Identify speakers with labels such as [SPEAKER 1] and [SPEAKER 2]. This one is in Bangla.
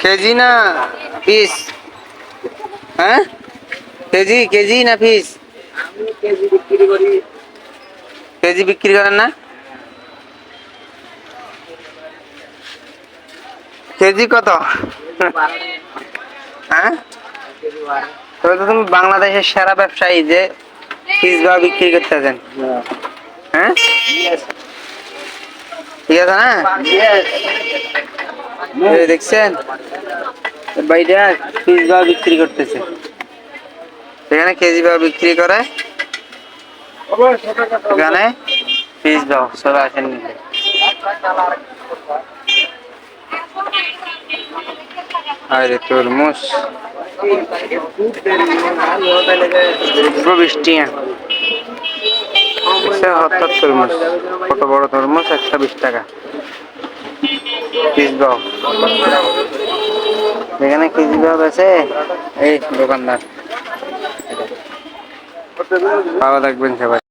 [SPEAKER 1] কেজি না পিস? হ্যাঁ, কেজি কেজি না পিস? কেজি বিক্রি করেন না? কেজি কত? হ্যাঁ, তবে তো তুমি বাংলাদেশের সেরা ব্যবসায়ী যে পিস বা বিক্রি করতেছেন। হ্যাঁ, ঠিক আছে না? দেখছেন ভাইটা পিস বা বিক্রি করতেছে, সেখানে কেজি বা বিক্রি করে, এখানে পিস দাও চলে আসেন নিলে। আরে তরমুজ 20 টাকা। হঠাৎ তরমুজ, কত বড় তরমুজ, 120 টাকা পিস দাও। এখানে কেজি ভাব আছে এই দোকানদার। ভালো থাকবেন সবাই।